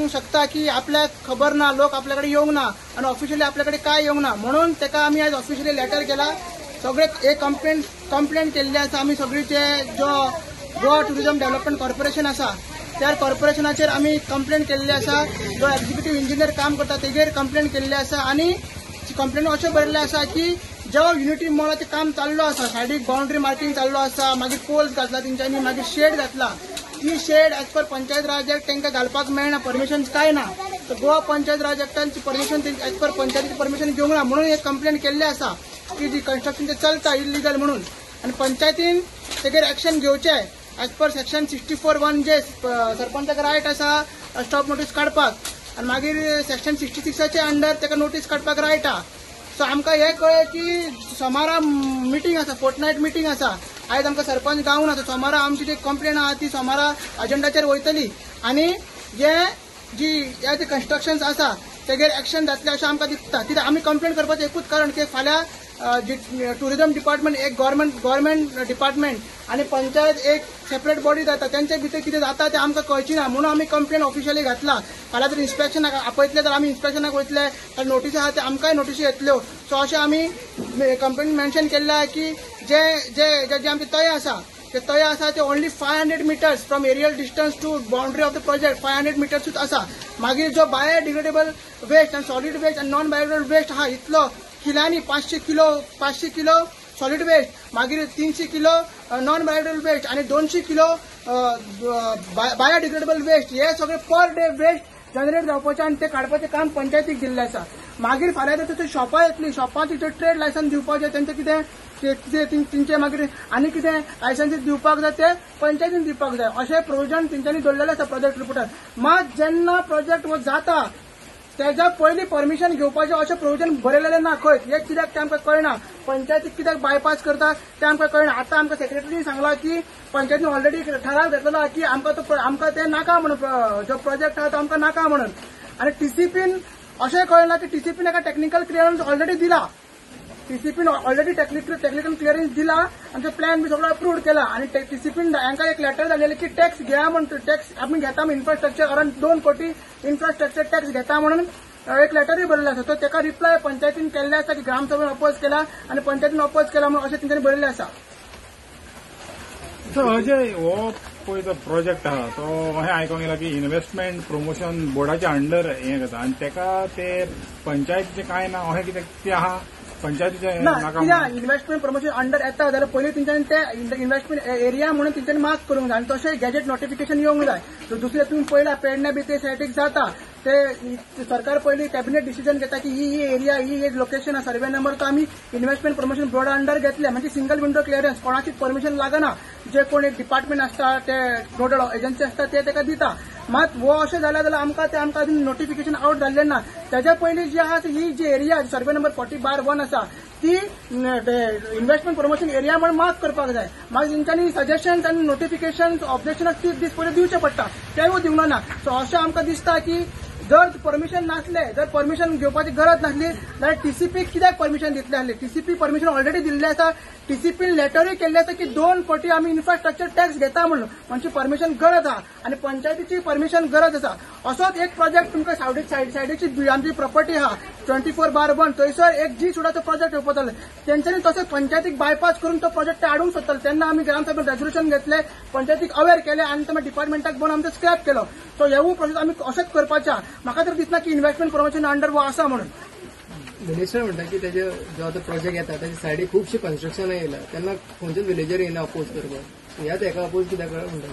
सांगू शकता की आपल्या खबर ना, लोक आपल्याकडे येऊंक ना आणि ऑफिशियली आपल्याकडे काय येऊंक ना, म्हणून तेका आम्ही आज ऑफिशियली लेटर केला. सगळे एक कंप्लेंट केल्ली आसा आमी सगळीचे जो गोवा टुरिझम डेव्हलपमेंट कॉर्पोरेशन आसा त्या कॉर्पोरेशनाचेर आमी कंप्लेंट केल्ली आसा. जो एक्झिक्युटिव्ह इंजिनियर काम करता तेजेर कंप्लेंट केल्ली आसा आणि कंप्लेंट अशें बरयल्लें आसा की जो युनिटी मॉलाचें काम चाललो आसा, सायडीक बाउंड्री मार्किंग चाललो आसा, मागीर पोल्स घातला तेंच्यांनी, मागीर शेड घातला. ती शेड एज पर पंचायत राज एक्ट तांकां घालपाक मेळना, परमिशन काय ना. तर गोवा पंचायत राज एक्टांची परमिशन एज पर पंचायतीची परमिशन घेवंक ना, म्हणून एक कंप्लेंट केल्ली आसा की जी कन्स्ट्रक्शन ते चलता इलिगल म्हणून. आणि पंचायतीन तेजेर एक्शन घेवचें एज पर सेक्शन 64(1) जे सरपंचाक रायट आसा स्टॉप नोटीस काडपाक, आणि मागीर सेक्शन 66च्या अंडर तेका नोटीस काडपाक रायट आहा. सो आमकां हें कळ्ळें की सोमारा मिटींग आसा, फोर्टनायट मिटींग आसा. आयज आमकां सरपंच गावून आसा. सोमारा आमची जी कंप्लेंट आहा ती सोमारा अजेंडाचेर वयतली आणि जे कन्स्ट्रक्शन्स आसा तेजेर एक्शन जातलें अशें आमकां दिसता. कित्याक आमी कंप्लेंट करपाचें एकूच कारण की फाल्यां टुरिझम डिपार्टमेंट एक गव्हर्मेंट डिपार्टमेंट आणि पंचायत एक सेपरेट बॉडी जाता, त्यांच्या भितर कितें जाता तें आमकां कळची ना, म्हणून आमी कंप्लेंट ऑफिशियली घातला. फाल्यां जर इन्स्पेक्शनाक आपयतले तर आमी इन्स्पेक्शनाक वयतले, तर नोटीस आहा ते आमकांय नोटीसी येतल्यो. सो अशें आमी कंप्लेंट मेन्शन केल्लें की जे आमचे तळे आसा ते तळे आसा ते only 500 meters from aerial distance to boundary of the project 500 मीटर्सूच आसा. मागीर जो बायोडिग्रेडेबल वेस्ट आनी सॉलिड वेस्ट आनी नॉन बायोडिग्रेडेबल वेस्ट आहा इतलो किलांनी 500 किलो सॉलिड वेस्ट, मागीर 300 किलो नॉन बायोडिग्रेडेबल वेस्ट आणि 200 किलो बायोडिग्रेडेबल वेस्ट, हे सगळे पर डे वेस्ट जनरेट जावपाचें आणि ते काडपाचें काम पंचायतीक दिल्लें आसा. मागीर फाल्यां जर थंय शॉपां येतलीं, शॉपांत ट्रेड लायसन्स दिवपाचें, तेंचें कितें तेंचे मागीर आनी कितें लायसन्सीस दिवपाक जाय ते पंचायतीन दिवपाक जाय, अशें प्रोविजन तेंच्यांनी दवरलेलें आसा प्रोजेक्ट रिपोर्टार. मात जेन्ना प्रोजेक्ट हो जाता तेच्या पयलीं परमिशन घेवपाचें अशें प्रोविजन बरयलेलें ना खंय. हे कित्याक तें आमकां कळना, पंचायतीक कित्याक बायपास करता तें आमकां कळना. आतां आमकां सेक्रेटरीन सांगलां की पंचायतीन ऑलरेडी ठराव घेतलेलो आहा की आमकां तें नाका म्हणून, जो प्रोजेक्ट आहा तो आमकां नाका म्हणून. आणि टीसीपीन अशें कळना की टीसीपीन एका टेक्निकल क्लियरन्स ऑलरेडी दिला. टीसीपीन ऑलरेडी टेक्निकल क्लियरन्स दिला आणि तो प्लॅन बी सगळो अप्रूव्ड केला. आणि टीसीपीन हांकां एक लेटर जालेलें की टॅक्स घ्या म्हणून, टॅक्स आमी घेता इन्फ्रास्ट्रक्चर अराउंड 2 कोटी इन्फ्रास्ट्रक्चर टॅक्स घेता म्हणून एक लेटरय बरयल्लें आसा. तो तेका रिप्लाय पंचायतीन केल्लें आसा की ग्रामसभेन अपोज केला आणि पंचायतीन अपोज केला म्हणून अशें तेंच्यांनी बरयल्लें आसा. सर अजय हो पळय जो प्रोजेक्ट आहा तो अशें आयकोंक येला की इन्व्हेस्टमेंट प्रमोशन बोर्डाच्या अंडर हें जाता आणि तेका ते पंचायतीचें कांय ना अशें कितें आहा पंचायतीचें नाका. इन्व्हेस्टमेंट प्रमोशन अंडर येता जाल्यार पयलीं तेंच्यांनी ते इन्व्हेस्टमेंट एरिया म्हणून तेंच्यांनी मार्क करूंक जाय आणि तशें गॅजेट नोटिफिकेशन येवंक जाय. दुसरें तुमी पळयला पेडण्या बी ते सायटीक जाता ते सरकार पयलीं कॅबिनेट डिसिजन घेता की ही एरिया ही लोकेशन सर्वे नंबर तो आमी इन्व्हेस्टमेंट प्रमोशन बोर्डा अंडर घेतले, म्हणजे सिंगल विंडो क्लियरन्स कोणाचीच परमिशन लागना. जे कोण एक डिपार्टमेंट आसता ते नोडल एजन्सी आसता ते तेका दिता. मात वो अशें जाल्यार आमकां अजून नोटिफिकेशन आउट जाल्लें ना. तेच्या पयलीं जी आहा ही जी एरिया सर्वे नंबर 40/1 आसा ती इन्व्हेस्टमेंट प्रमोशन एरिया म्हणून मार्क करपाक जाय. मागीर तेंच्यांनी सजेशन्स आनी नोटिफिकेशन ऑब्जेक्शन 30 दीस पयलीं दिवचे पडटा, तेवूय दिवना ना. सो अशें आमकां दिसता की जर परमिशन नासले, जर परमिशन घेवपाची गरज नासली जाल्यार टीसीपी कित्याक परमिशन दितले आसले. टीसीपी परमिशन ऑलरेडी दिल्लें आसा. टीसीपीन लेटरूय केल्लें आसा की 2 कोटी आमी इन्फ्रास्ट्रक्चर टॅक्स घेता म्हणून, म्हणजे परमिशन गरज आहा आणि पंचायतीची परमिशन गरज आसा. असोच एक प्रोजेक्ट तुमकां सायडीची आमची प्रॉपर्टी आहा 24/1 थंयसर एक जी सुडाचो प्रोजेक्ट येवपाचो. तेंच्यांनी तसो पंचायतीक बायपास करून तो प्रोजेक्ट हाडूंक सोदताले. तेन्ना आमी ग्रामसभेत रेझोल्युशन घेतले, पंचायतीक अवेअर केले आणि तो डिपार्टमेंटाक बोन आमचो स्क्रॅप केलो. सो हेवूय प्रोजेक्ट आमी अशेंच करपाचें. म्हाका तर दिसना की इन्व्हेस्टमेंट प्रमोशन अंडर वो आसा म्हणून. मिनिस्टर म्हणटा की तेजे जो आतां प्रोजेक्ट येता तेजे सायडीक खुबशी कन्स्ट्रक्शन येयला, तेन्ना खंयचेच विलेजर येयना अपोज करपाक. ह्याच हेका अपोज कित्याक म्हणटा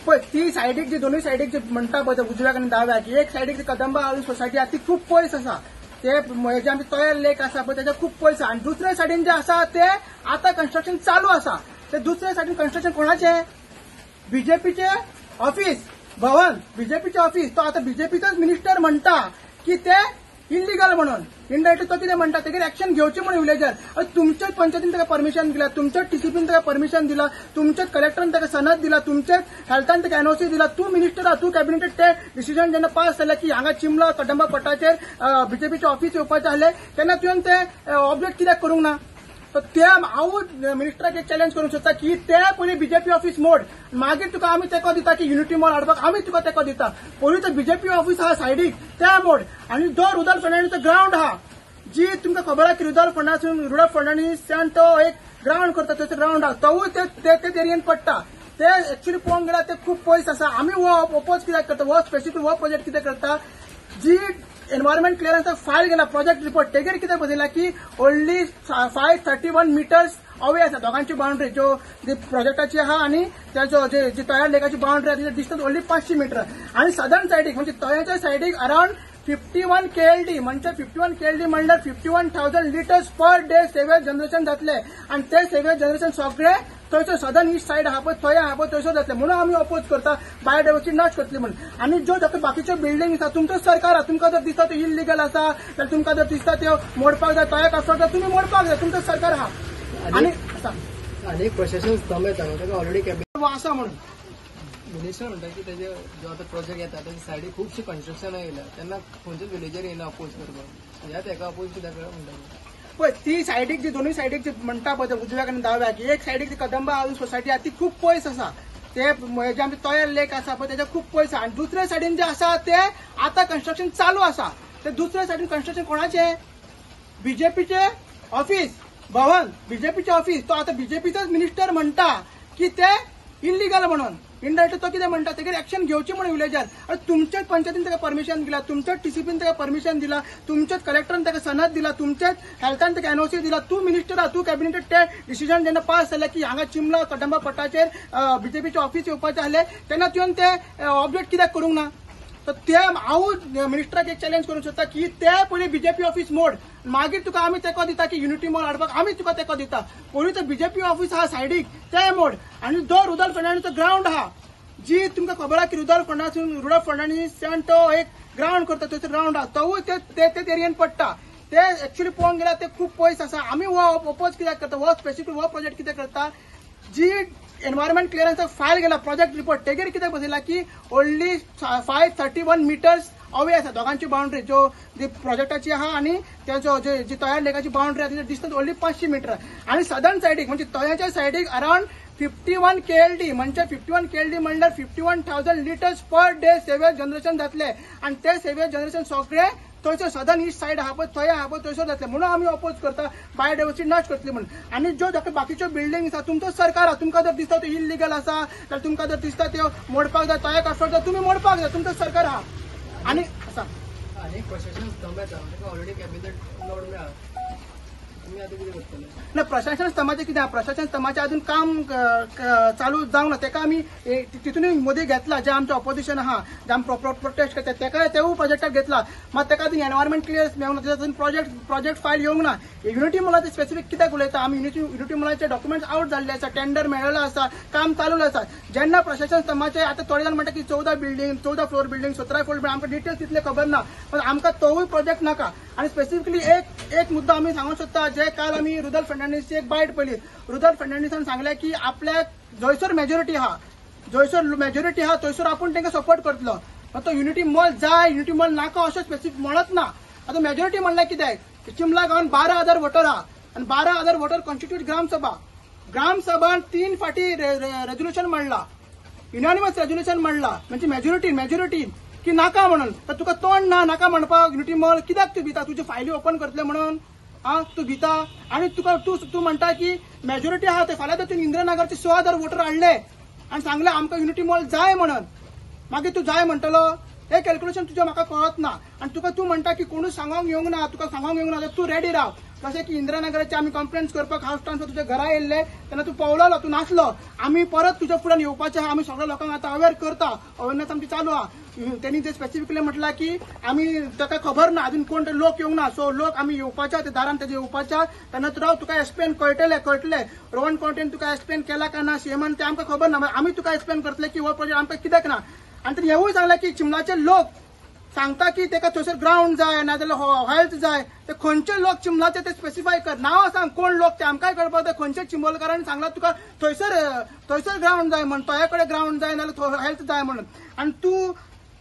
पळय ती सायडीक जी दोनूय सायडीक जे म्हणटा पळय उजव्याक आनी दाव्याक, एक सायडीक जी कदंबा हाऊस सोसायटी आसा ती खूब पयस आसा. ते जे आमचे तोयर लेक आसा पळय तेच्या खूब पयस आसा. आनी दुसऱ्या सायडीन जे आसा ते आतां कन्स्ट्रक्शन चालू आसा. ते दुसऱ्या सायडीन कन्स्ट्रक्शन कोणाचें? बीजेपीचे ऑफिस भवन, बीजेपीचे ऑफिस. तो आतां बीजेपीचोच मिनिस्टर म्हणटा की ते इलिगल म्हणून. इंडायरेक्टली तो कितें म्हणटा तेजेर एक्शन घेवची म्हणून विलेजर. तुमच्याच पंचायतीन ताका परमिशन दिला, तुमच्याच टीसीपीन ताका परमिशन दिला, तुमच्याच कलेक्टरान ताका सनद दिला, तुमच्याच हेल्थान ताका एनओसी दिला. तूं मिनिस्टर आहा, तूं कॅबिनेटात ते डिसिजन जेन्ना पास जालें की हांगा चिमला कदंबा पट्टाचेर बीजेपीचे ऑफिस येवपाचें आसलें तेन्ना तुवें ते ऑब्जेक्ट कित्याक करूंक ना? तर ते हांव मिनिस्टराक एक चॅलेंज करूंक सोदता की ते पयलीं बीजेपी ऑफिस मोड मागीर तुका आमी तेको दिता की युनिटी मॉल हाडपाक आमी तुका तेको दिता पयलीं तर बीजेपी ऑफिस आहा सायडीक ते मोड आनी जो रुदल फर्नांडीसचो ग्राउंड आहा जी तुमकां खबर आहा की रुदल फर्नांडीसान तो एक ग्राउंड करता थंयसर ग्राउंड आहा तोवूय ते एरियेन पडटा ते एक्चुअली पळोवंक गेल्यार ते खूब पयस आसा आमी हो ओपोज कित्याक करता हो स्पेसिफिक हो प्रोजेक्ट कितें करता जी एनवायरमेंट क्लियरन्साक फायल केला प्रोजेक्ट रिपोर्ट तेजेर कितें बरयला की ओन्ली 531 मीटर्स अवे आसा दोगांची बाउंड्री जो प्रोजेक्टाची आहा आणि त्याचो जी तयार लेकाची बाउंड्री आहा तिचे डिस्टन्स ओन्ली 500 मीटर आणि सदर्न सायडीक म्हणजे तळ्याच्या सायडीक अराउंड 51 KLD म्हणजे 51 KLD म्हणल्यार 51,000 liters per day sewage generation जातले आणि ते सेवेज जनरेशन सगळे थंयसर सदर्न ईस्ट सायड आहा पळय थंय आहा पळय थंयसर जातले म्हणून आमी अपोज करता बायोडायवर्सिटी नष्ट करतली म्हणून आणि जो बाकीच्यो बिल्डिंग आसा तुमचो सरकार आहा तुमकां जर दिसता ते इल्लिगल आसा जाल्यार तुमकां जर दिसता त्यो मोडपाक जाय तळ्याक आसता जाल्यार तुमी मोडपाक जाय तुमचो सरकार आहा आणि एक प्रशासन स्तंभ येता ताका ऑलरेडी कॅबिनेट आसा म्हणून मिनिस्टर म्हणटा की तेजे जो आता प्रोजेक्ट येता त्याच्या सायडीक खुबशी कन्स्ट्रक्शन येयला तेन्ना खंयच्याच विलेजर येयना अपोज करपाक ह्या तेका अपोज कित्याक म्हणटा पळय ती सायडीक जी दोनूय सायडीक जी म्हणटा पळय उजव्याक आनी दाव्याक एक सायडीक जी कदंबा हाऊस सोसायटी आहा ती खूब पयस आसा ते जे आमचे तयार लेक आसा पळय तेच्या खूब पयस आसा आणि दुसऱ्या सायडीन जे आसा ते आता कन्स्ट्रक्शन चालू आसा ते दुसऱ्या सायडीन कन्स्ट्रक्शन कोणाचे बीजेपीचे ऑफिस भवन बीजेपीचे ऑफिस तो आता बीजेपीचाच मिनिस्टर म्हणटा की ते इल्लिगल म्हणून इनडायरेक्ट तो कितें म्हणटा तेजेर एक्शन घेवची म्हणून विलेजार अरे तुमच्याच पंचायतीन ताका परमिशन दिला तुमच्याच टीसीपीन ताका परमिशन दिला तुमच्याच कलेक्टरान ताका सनद दिला तुमच्याच हेल्थान ताका एनओसी दिला तू मिनिस्टर आहा तू कॅबिनेटात ते डिसिजन जेन्ना पास जालें की हांगा चिमला कदंबा पट्टाचेर बीजेपीचे ऑफिस येवपाचें आसलें तेन्ना तुवें ते ऑब्जेक्ट कित्याक करूंक ना तर ते हांव मिनिस्टराक एक चॅलेंज करूंक सोदता की ते पयलीं बीजेपी ऑफिस मोड मागीर तुका आमी तेको दिता की युनिटी मॉल हाडपाक आमी तुका तेको दिता पयलीं तर बीजेपी ऑफिस आहा सायडीक ते मोड आनी जो रुदल फर्नांडीसचो ग्राउंड आहा जी तुमकां खबर आहा की रुदल फर्नांडीसान तो एक ग्राउंड करता थंयसर ग्राउंड आहा तोवूय ते एरियेन पडटा ते एक्चुअली पळोवंक गेल्यार ते खूब पयस आसा आमी हो ओपोज कित्याक करता हो स्पेसिफिक हो प्रोजेक्ट कितें करता जी एनवायरमेंट क्लियरन्साक फायल केला प्रोजेक्ट रिपोर्ट तेजेर कितें बरयला की ओन्ली 531 मीटर्स अवे आसा दोगांची बाउंड्री जो जी प्रोजेक्टाची आहा आणि त्याचो जी तयार लेकाची बाउंड्री आहा तिचे डिस्टन्स ओन्ली 500 मीटर आणि सदर्न सायडीक म्हणजे तळ्याच्या सायडीक अराउंड 51 KLD म्हणजे 51 KLD म्हणल्यार 51,000 liters per day sewage generation जातले आणि ते सेवेज जनरेशन सगळे थंयसर सदर्न ईस्ट सायड आहा पळय थंय आहा पळय थंयसर जातले म्हणून आमी अपोज करता बायोडायवर्सिटी नष्ट करतली म्हणून आणि जो बाकीच्यो बिल्डिंग आसा तुमचो सरकार आहा तुमकां जर दिसता तो इल्लिगल आसा जाल्यार तुमकां जर दिसता त्यो मोडपाक जाय तळ्याक आसता जाल्यार तुमी मोडपाक जाय तुमचो सरकार आहा आणि एक प्रशासन स्तंभ येता ताका ऑलरेडी कॅबिनेट नोड मेळ्ळा तुमी आतां कितें करतले ना प्रशासन स्तंभाचें कितें आहा प्रशासन स्तंभाचें अजून काम चालू जावंक ना तेका आमी तितूनय मदीं घेतला जे आमचे ऑपोजिशन आहा जे आमी प्रोटेस्ट करता तेका तेवूय प्रोजेक्टाक घेतला मात तेका अजून एनवायरमेंट क्लियरन्स मेळूंक ना तेजो प्रोजेक्ट फायल येवंक ना युनिटी मॉलाचे स्पेसिफिक कित्याक उलयता आमी युनिटी मॉलाचे डॉक्युमेंट्स आउट जाल्ले आसा टेंडर मेळ्ळेलो आसा काम चालू आसा जेन्ना प्रशासन स्तंभाचे आता थोडे जाण म्हणटा की 14 फ्लोर बिल्डिंग 17 फ्लोर बिल्डिंग आमकां डिटेल्स तितले खबर ना पण आमकां तोवूय प्रोजेक्ट नाका आणि स्पेसिफिकली एक मुद्दो आमी सांगूंक सोदता जे काल आमी रुदल फर्नांडीसची एक बायट पयली रुदल फर्नांडीसान सांगलें की आपल्याक जयसर मेजॉरिटी आहा थंयसर आपूण तांकां सपोर्ट करतलो तो युनिटी मॉल जाय युनिटी मॉल नाका अशें स्पेसिफिक म्हणत ना आता मेजॉरिटी म्हणल्यार कित्याक चिमला गांवान 12,000 वोटर आहा आणि 12,000 वोटर कॉन्स्टिट्यूट ग्रामसभान 3 फाटी रेझोल्युशन मांडला युनानिमस रेझोल्युशन मांडला म्हणजे मेजॉरिटी की नाका म्हणून तर तुका तोंड ना नाका म्हणपाक युनिटी मॉल कित्याक तूं भिता तुजी फायली ओपन करतले म्हणून तू भिता आणि तुका तू म्हणटा की मेजॉरिटी आहा ते फाल्यां तर इंद्रनगरचे 6,000 वोटर हाडले आणि सांगले आमकां युनिटी मॉल जाय म्हणून मागीर तू जाय म्हणटलो हे कॅल्क्युलेशन तुजें म्हाका कळत ना आणि तुका तू म्हणटा की कोणूच सांगोंक येवंक ना तुका सांगोंक येवंक ना तू रेडी राव जशें की इंद्रनगराचे आमी कंप्लेंट्स करपाक हावस ट्रान्सफर तुज्या घरा येयल्ले तेन्ना तू पळवलो तू नासलो आमी परत तुज्या फुड्यान येवपाचें आहा आमी सगळ्या लोकांक आतां अवेअर करता अवेअरनेस आमची चालू आहा त्यांनी जे स्पेसिफिकली म्हटलां की आमी ताका खबर ना अजून कोण लोक येवंक ना सो लोक आमी येवपाच्या ते दारान तेजे येवपाच्या तेन्ना तूं राव तुका एक्सप्लेन कळटले रोहन कॉन्टेन तुका एक्सप्लेन केला काय ना सीएमान ते आमकां खबर ना आमी तुका एक्सप्लेन करतले की हो प्रोजेक्ट आमकां कित्याक ना आणि त्यांनी हेवूय सांगलें की चिमलाचे लोक सांगता की तेका थंयसर ग्राउंड जाय नाजाल्यार हेल्थ जाय ते खंयचे लोक चिमलाचे ते स्पेसिफाय कर नांव सांग कोण लोक ते आमकांय कळपाक जाय खंयचे चिंबोलकारांनी सांगला तुका थंयसर ग्राउंड जाय म्हण तोया कडेन ग्राउंड जाय नाजाल्यार हेल्थ जाय म्हणून आणि तूं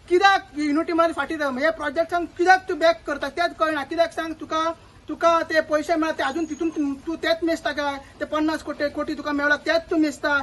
कित्याक युनिटी मॉल फाटी हे प्रोजेक्टांक कित्याक तूं बॅक करता तेच कळना कित्याक सांग तुका तुका ते पैसे मेळा ते अजून तिथून तू तेच मेजता काय ते 50 कोटी तुका मेळला तेच तू मेजता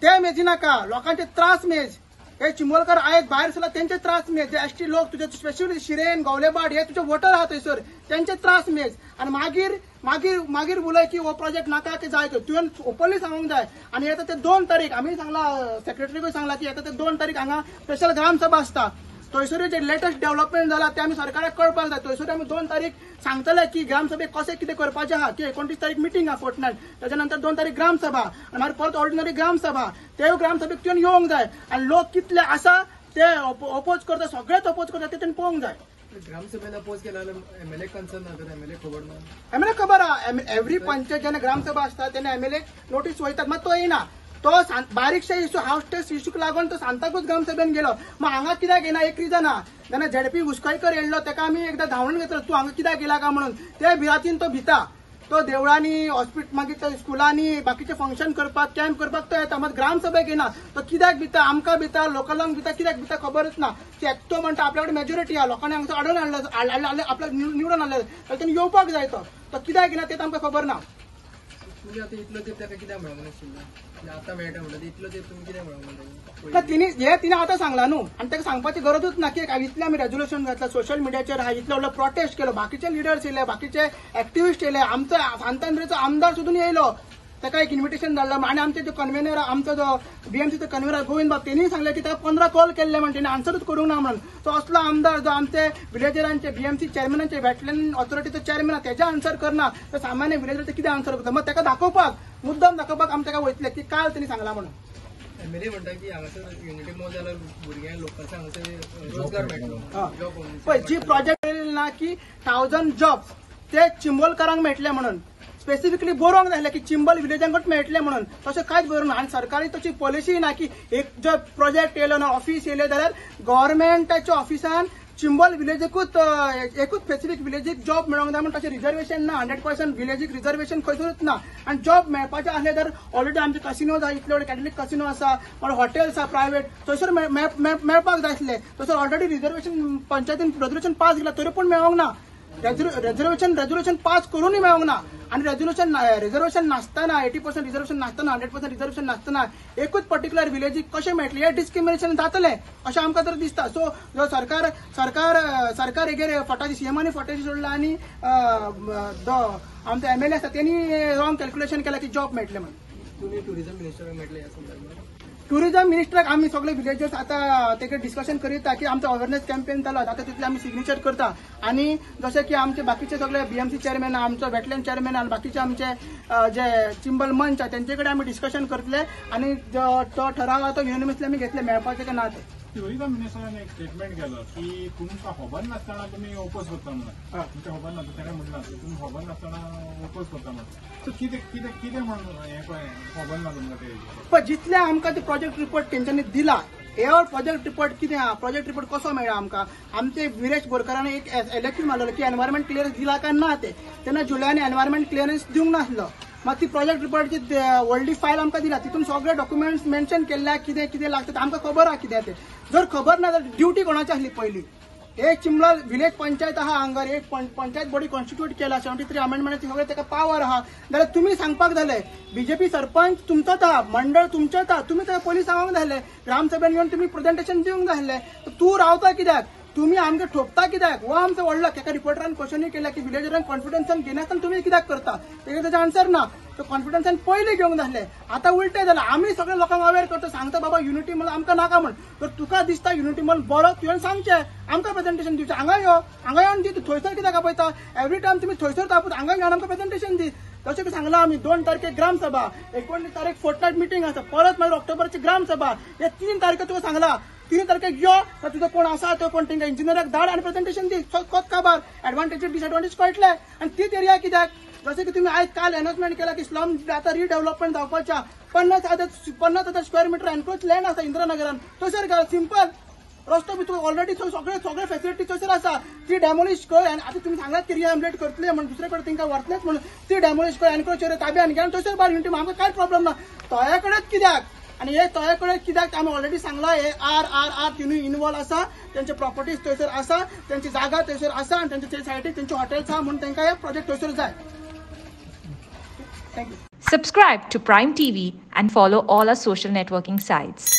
ते मेजी नाका लोकांचे त्रास मेज हे चिंबोलकर आहेत भायर सरला त्यांचे त्रास मेज जे एसटी लोक तुझे स्पेशली शिरेन गवलेबाड हे तुझे वोटर आहात थंयसर त्यांचे त्रास मेज आणि मागीर मागीर मागीर उलय की हो प्रोजेक्ट नाका ते जाय तुवें ओपनली सांगूंक जाय आणि येता ते 2 तारीख आम्ही सांगला सेक्रेटरीकूय सांगला की येता ते 2 तारीख हांगा स्पेशल ग्रामसभा आसता थंयसर जे लेटेस्ट डेव्हलपमेंट जाला ते आमी सरकाराक कळपाक जाय थंयसर आमी 2 तारीख सांगतले की ग्रामसभेक कशें कितें करपाचें आहा की 29 तारीख मिटींग आहा फोर्टनायट त्याच्या नंतर 2 तारीख ग्रामसभा आणि मागीर परत ऑर्डिनरी ग्रामसभा ते ग्रामसभेक तुवें येवंक जाय आणि लोक कितले आसा ते अपोज करता सगळेच अपोज करता ते तुवें पळोवंक जाय ग्रामसभेला अपोज केला जाल्यार एमएलए कन्सर्न ना तर एमएलए खबर ना एमएलए खबर आहा एव्हरी पंचायत जेन्ना ग्रामसभा आसता तेन्ना एमएलए नोटीस वयतात मात तो येना तो बारीकशे इश्यू हाऊस टेस्ट इश्यूक लागून तो सांताकूच ग्रामसभेन गेलो मग हांगा कित्याक येना एक रिजन आहा जेन्ना झेडपी उस्कयकर येयल्लो ताका आमी एकदां धांवून घेतलो तूं हांगा कित्याक गेला काय म्हणून ते भिरांतीन तो भिता तो देवळांनी हॉस्पिटल मागीर स्कुलांनी बाकीचे फंक्शन करपाक कॅम्प करपाक तो येता मात ग्रामसभेक येना तो कित्याक भिता आमकां भिता लोकलांक भिता कित्याक भिता खबरच ना तो म्हणटा आपल्या कडेन मेजॉरिटी आहा लोकांनी हांगसर हाडून हाडलं आपल्याक निवडून हाडले जाल्यार तेणी येवपाक जाय तो कित्याक येना तें आमकां खबर ना म्हणजे आता इतलो तेप ताका कित्याक मेळोंक नाशिल्लो आतां मेळटा म्हणटा इतलो तेप तुमी कित्याक मेळोंक ना तिने आतां सांगला न्हू आणि ताका सांगपाची गरजूच ना की इतले आमी रेझोल्युशन घातला सोशल मिडियाचेर इतलो व्हडलो प्रोटेस्ट केलो बाकीचे लिडर्स येयले बाकीचे एक्टिव्हिस्ट येयले आमचो सांतांद्रेचो आमदार सुद्दां येयलो ताका एक इन्व्हिटेशन धाडलं आणि आमचे जो कन्व्हेनर आमचो जो बीएमसीचो कन्व्हेनर गोविंद बाब त्यांनी सांगले की ताका 15 कॉल केल्ले म्हणून त्यांनी आन्सरूच करूंक ना म्हणून तो असलो आमदार जो आमचे विलेजरांचे बीएमसी चेअरमॅनांचे वेटलँड ऑथॉरिटीचो चेअरमॅन तेजे आन्सर करना तर सामान्य विलेजरांचे कितें आन्सर करता मग ताका दाखोवपाक मुद्दाम दाखोवपाक आमी ताका वयतले की काल त्यांनी सांगला म्हणून एमएलए म्हणटा की हांगासर युनिटी मॉल जाल्यार भुरग्यांक लोकांचे हांगासर रोजगार मेळटलो जॉब पळय जी प्रोजेक्ट येयले ना की 1000 जॉब्स ते चिंबोलकारांक मेळटले म्हणून स्पेसिफिकली बरोवंक जाय की चिंबल विलेजांकूच मेळटले म्हणून तशें कांयच बरोवंक ना आनी सरकारी तशी पॉलिसी ना की एक जो प्रोजेक्ट येयलो ना ऑफिस येयलें जाल्यार गव्हर्नमेंटाच्या ऑफिसान चिंबल विलेजकूच एकूच स्पेसिफीक विलेजीक जॉब मेळोंक जाय म्हणून तशें रिजर्वेशन ना 100% विलेजीक रिजर्वेशन खंयसरूच ना आनी जॉब मेळपाचें आसलें तर ऑलरेडी आमचे कसिनोज आहा इतले व्हडले कॅथलीक कसिनो आसा वा हॉटेल्स आहा प्रायवेट थंयसर मेळपाक जाय आसले थंयसर ऑलरेडी रिजर्वेशन पंचायतीन रेजोल्युशन पास केला तरी पूण मेळोंक ना रेजोल्युशन पास करूनय मेळोंक ना आणि रिजर्वेशन नासतना 80% रिजर्वेशन नासतना 100% रिजर्वेशन नासतना एकूच पर्टिक्युलर विलेजीक कशें मेळटलें हें डिस्क्रिमिनेशन जातलें अशें आमकां तर दिसता सो जो सरकार हेगेर फटाची सीएमांनी फटाची सोडला आनी आमचे एमएलए आसा तेणी रॉंग कॅल्क्युलेशन केला की जॉब मेळटले म्हणून तुमी टुरिझम मिनिस्टराक मेळटले ह्या संदर्भात टुरिझम मिनिस्टराक आमी सगळे विलेजर्स आता तेका डिस्कशन करता की आमचो अवेअरनेस कॅम्पेन चालू आता तितले आमी सिग्नेचर करता आणि जसे की आमचे बाकीचे सगळे बीएमसी चेअरमॅन आमचो वेटलँड चेअरमॅन आणि बाकीचे आमचे जे चिंबल मंच आहे त्यांच्याकडे आम्ही डिस्कशन करतले आणि तो ठराव तो युनिव्हर्सिटी आम्ही घेतले मेळपाचे का ना ते टुरिझम मिनिस्टरान एक स्टेटमेंट केलं की तुमकां खबर नासतना तुम्ही ओपोज करता म्हणून तुमच्या खबर नासता तेणें म्हटलं तुम्ही खबर नासतना ओपोज करता म्हणून सो कितें म्हणून हें पळय खबर ना तुमकां ते पण जितले आमकां ते प्रोजेक्ट रिपोर्ट तेंच्यांनी दिला ह्या प्रोजेक्ट रिपोर्ट कितें आहा प्रोजेक्ट रिपोर्ट कसो मेळ्ळा आमकां आमचे विरेश बोरकारान एक इलेक्शन मारलेलो की एनवायरमेंट क्लियरन्स दिला काय ना ते तेन्ना जुलयानी एनवायरमेंट क्लियरन्स दिवंक नासलो मग ती प्रोजेक्ट रिपोर्टची व्हडली फायल आमकां दिला तितून सगळे डॉक्युमेंट्स मेन्शन केल्ल्या कितें कितें लागता आमकां खबर आहा कितें ते जर खबर ना जाल्यार ड्युटी कोणाची आसली पयली एक चिंबला विलेज पंचायत आहा हांगा एक पंचायत बॉडी कॉन्स्टिट्यूट केला 73 अमेंडमेंटाचे सगळे ताका पावर आहा जाल्यार तुमी सांगपाक जाले बीजेपी सरपंच तुमचोच आहा मंडळ तुमचेच आहा तुमी ताका पयलीं सांगूंक जाय आसलें ग्रामसभेन येवन तुमी प्रेझेंटेशन दिवंक जाय आसलें तूं रावता कित्याक तुम्ही आमकां ठोकता कित्याक हो आमचो व्हडलो एका रिपोर्टरान क्वेश्चनूय केला की विलेजरांक कॉन्फिडन्सान घेनासतना तुमी कित्याक करता तेका तेजो आन्सर ना तो कॉन्फिडन्सान पयलीं घेवंक जाय आसलें आतां उलटें जालां आमी सगळे लोकांक अवेअर करता सांगता बाबा युनिटी मॉल आमकां नाका म्हण तर तुका दिसता युनिटी मॉल बरो तुवें सांगचें आमकां प्रेझेंटेशन दिवचें हांगा यो हांगा येवन दी तूं थंयसर कित्याक आपयता एवरी टायम तुमी थंयसर तापूत हांगा येवन आमकां प्रेझेंटेशन दी तशें सांगलां आमी 2 तारखेक ग्रामसभा 19 तारीख फोर्टनायट मिटींग आसा परत मागीर ऑक्टोबरची ग्रामसभा हे 3 तारखे तुका सांगला 3 तारखेक यो तर तुजो कोण आसा तो कोण तेंका इंजिनियराक धाड आनी प्रेझेंटेशन दी कोत काबार एडवांटेज डिसएडवांटेज कळटले आनी तीच एरिया कित्याक जशें की तुमी आयज काल अनाउन्समेंट केला की स्लम आतां रिडेव्हलपमेंट जावपाच्या 50,000 स्क्वेअर मिटर एनक्रोच लँड आसा इंद्रनगरान थंयसर घाल सिंपल रस्तो भितर ऑलरेडी सगळे फॅसिलिटी थंयसर आसा ती डॅमोलिश कर आनी आतां तुमी सांगलात की रिहॅबिलिट करतले म्हणून दुसरे कडेन तांकां व्हरतलेच म्हणून ती डॅमोलिश कर एनक्रोच एरिया ताब्यान घे आनी थंयसर बार युनिटी आमकां कांय प्रॉब्लम ना तोया कडेच कित्याक आणि हे तळे कडेन कित्याक आमी ऑलरेडी सांगला हे आर तिनूय इन्वॉल्व आसा, त्यांचे प्रॉपर्टीज थंयसर आसा, त्यांची जागा थंयसर आसा आणि त्यांच्या सायडीक त्यांचे हॉटेल्स आहा म्हणून तांकां हे प्रोजेक्ट थंयसर जाय. Thank you. Subscribe to Prime TV and follow all our social networking sites.